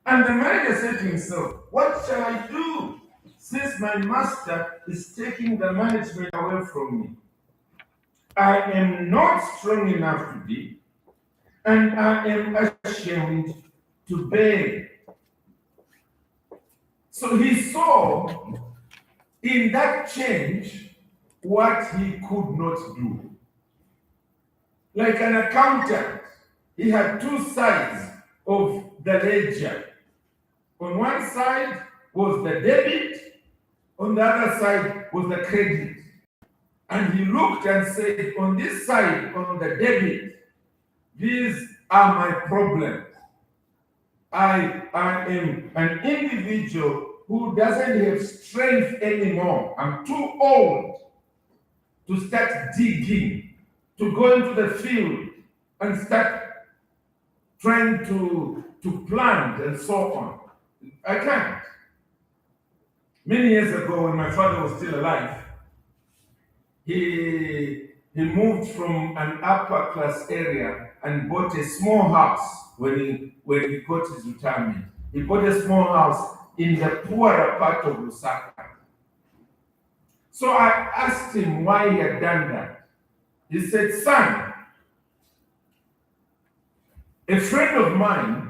And the manager said to himself, what shall I do since my master is taking the management away from me? I am not strong enough to be, and I am ashamed to beg. So he saw in that change what he could not do. Like an accountant, he had two sides of the ledger. On one side was the debit, on the other side was the credit. And he looked and said, on this side, on the debit, these are my problems. I am an individual who doesn't have strength anymore. I'm too old to start digging, to go into the field and start trying to plant and so on. I can't. Many years ago, when my father was still alive, he moved from an upper class area and bought a small house when he got his retirement. He bought a small house in the poorer part of Lusaka. So I asked him why he had done that. He said, son, a friend of mine,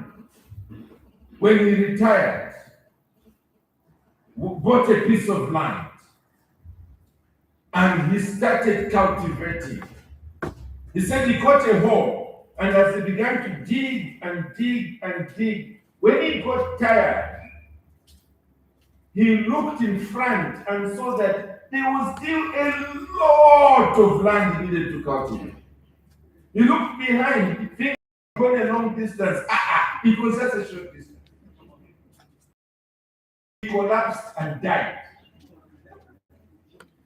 when he retired, bought a piece of land and he started cultivating. He said he got a hole, and as he began to dig and dig and dig, when he got tired, he looked in front and saw that there was still a lot of land he needed to cultivate. He looked behind, things going a long distance. It was just a short distance. He collapsed and died.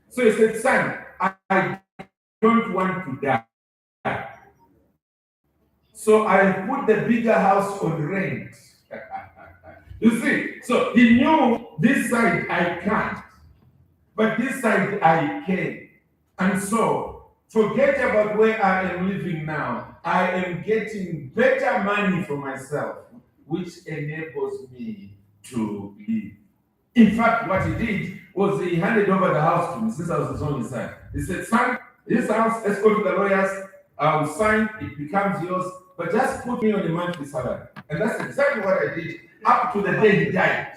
So he said, son, I don't want to die. So I put the bigger house on rent. You see, so he knew this side I can't, but this side I can. And so forget about where I am living now. I am getting better money for myself, which enables me to live. In fact, what he did was he handed over the house to me since I was his only son. He said, son, this house, let's go to the lawyers, I'll sign, it becomes yours, but just put me on a monthly salary. And that's exactly what I did up to the day he died.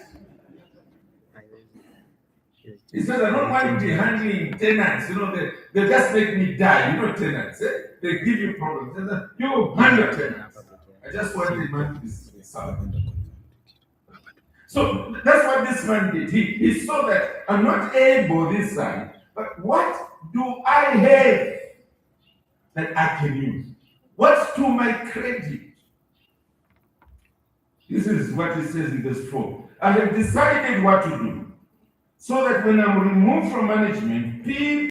He said, I don't want to be handling tenants, they just make me die, tenants, they give you problems. They say, you handle tenants. I just want the monthly salary. So that's what this man did. He saw that I'm not able this side, but what do I have that I can use? What's to my credit? This is what he says in verse 4. I have decided what to do, so that when I'm removed from management, people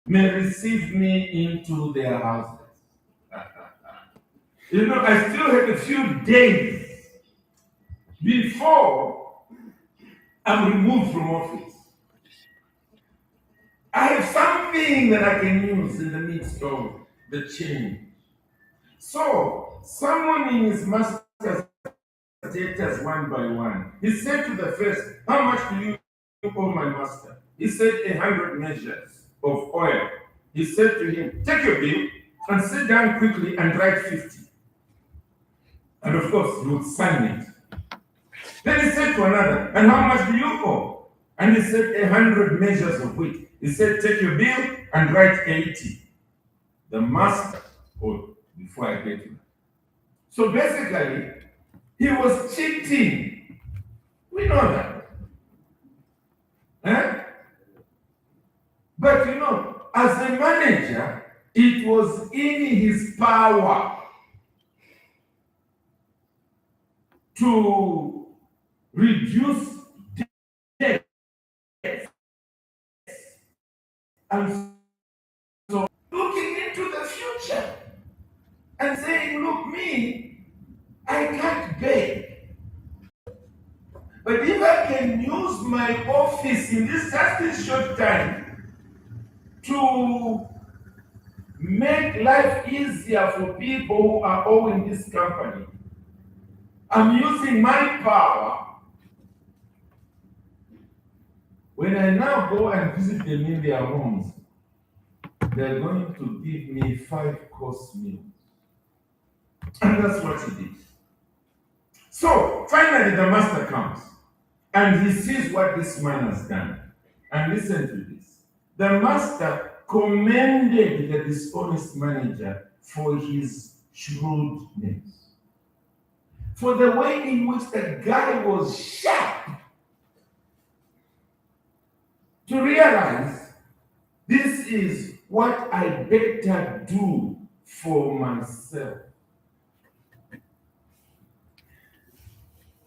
may receive me into their houses. I still have a few days before I'm removed from office. I have something that I can use in the midst of the change. So, summoning his master's debtors one by one, he said to the first, how much do you owe my master? He said 100 measures of oil. He said to him, take your bill and sit down quickly and write 50. And of course, he would sign it. Then he said to another, and how much do you owe? And he said 100 measures of wheat. He said, take your bill and write 80. The master, before I get to that. So basically, he was cheating. We know that. But as a manager, it was in his power to reduce debt. And so looking into the future and saying, look, me, I can't beg. But if I can use my office in this short time to make life easier for people who are owing this company, I'm using my power. When I now go and visit them in their homes, they're going to give me 5 course meal. And that's what he did. So finally the master comes and he sees what this man has done. And listen to this. The master commended the dishonest manager for his shrewdness, for the way in which the guy was sharp to realize this is what I better do for myself.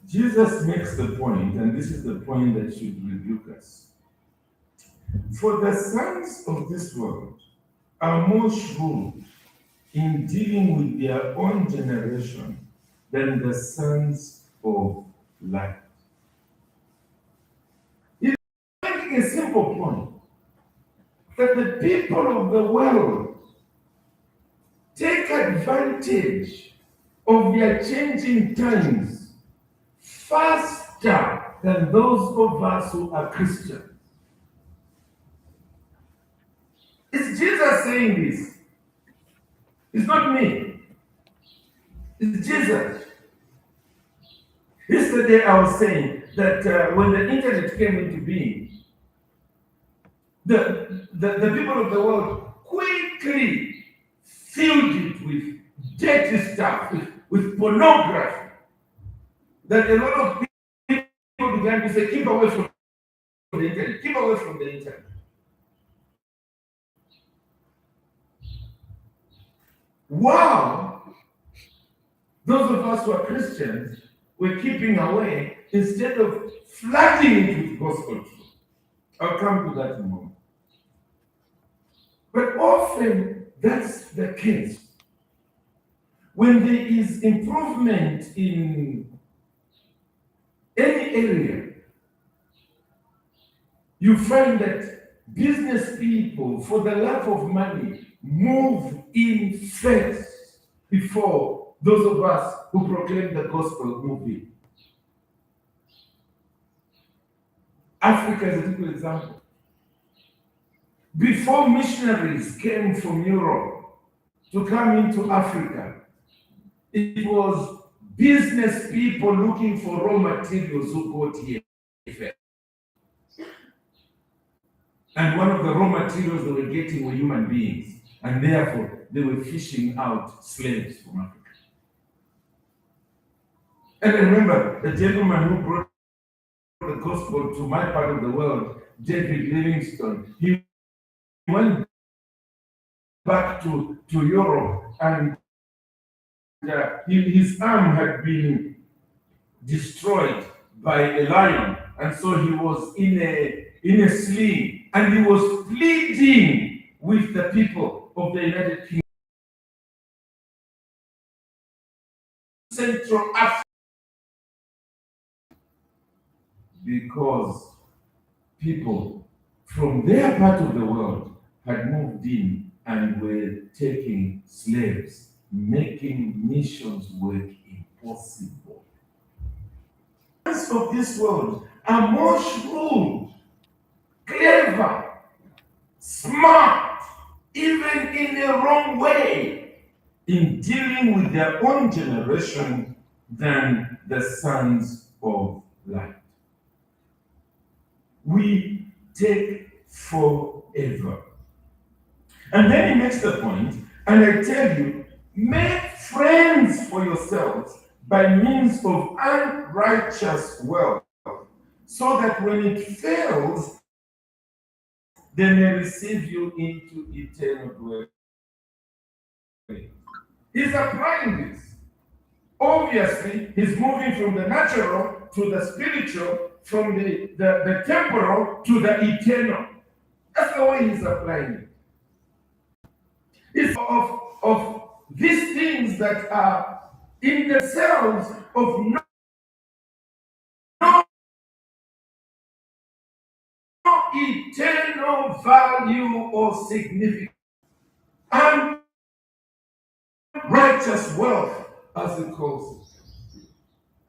Jesus makes the point, and this is the point that should rebuke us. For the sons of this world are more shrewd in dealing with their own generation than the sons of light. He's making a simple point that the people of the world take advantage of their changing times faster than those of us who are Christians. It's Jesus saying this. It's not me. It's Jesus. Yesterday I was saying that when the internet came into being, the people of the world quickly filled it with dirty stuff, with pornography. That a lot of people began to say, keep away from the internet, keep away from the internet. Wow! Those of us who are Christians were keeping away instead of flooding it with gospel truth. I'll come to that in a moment. But often that's the case. When there is improvement in any area, you find that business people, for the love of money, move in first before those of us who proclaim the gospel move in. Africa is a typical example. Before missionaries came from Europe to come into Africa, it was business people looking for raw materials who got here first. And one of the raw materials they were getting were human beings. And therefore, they were fishing out slaves from Africa. And I remember the gentleman who brought the gospel to my part of the world, David Livingstone, he went back to Europe and his arm had been destroyed by a lion. And so he was in a sling and he was pleading with the people of the United Kingdom. Central Africa, because people from their part of the world had moved in and were taking slaves, making missions work impossible. The sons of this world are more shrewd, clever, smart, even in a wrong way, in dealing with their own generation than the sons of light. We take forever. And then he makes the point, and I tell you, make friends for yourselves by means of unrighteous wealth, so that when it fails, they may receive you into eternal dwelling. He's applying this. Obviously, he's moving from the natural to the spiritual, from the temporal to the eternal. That's the way he's applying it. It's of these things that are in themselves of no eternal value or significance. And righteous wealth, as it calls it.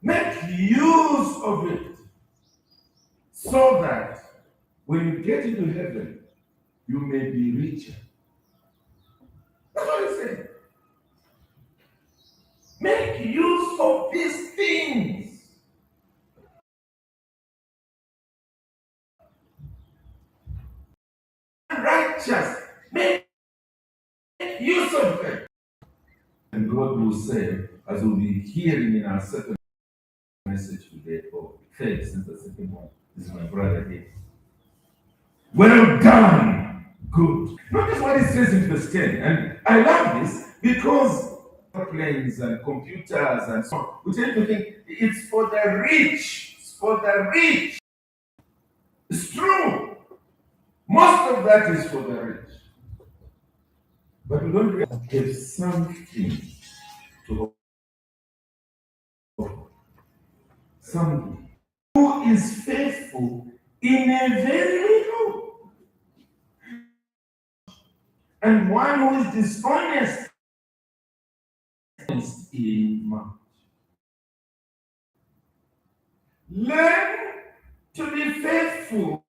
Make use of it so that when you get into heaven, you may be richer. That's what he said. Make use of these things. Righteous. Make use of them. And God will say, as we'll be hearing in our second message today, or third, since the second one, this is my brother here. Well done, good. Notice what it says in verse 10. And I love this because planes and computers and so on, we tend to think it's for the rich. It's for the rich. It's true. Most of that is for the rich. But we don't really have something to offer. Something. Who is faithful in a very little, and one who is dishonest in much. Learn to be faithful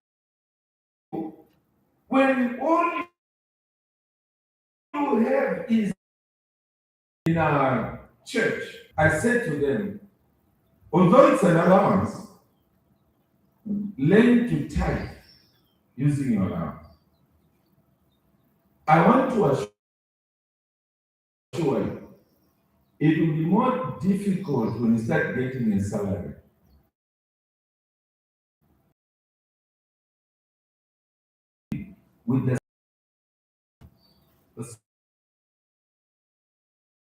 when all you have is in our church. I said to them, although it's an allowance, learn to tithe using your allowance. I want to assure you, it will be more difficult when you start getting a salary. With the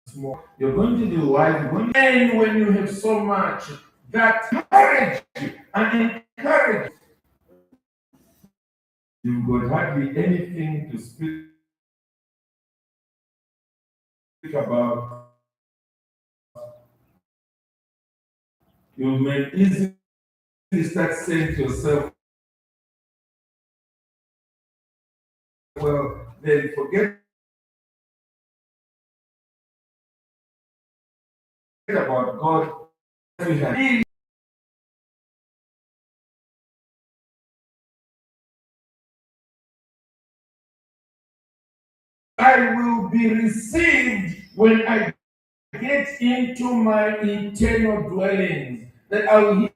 small, you're going to do wise, and when you have so much that encourage you and encourage you've got hardly anything to speak about. You may easily start saying to yourself, well, then forget about God. I will be received when I get into my eternal dwellings, that I will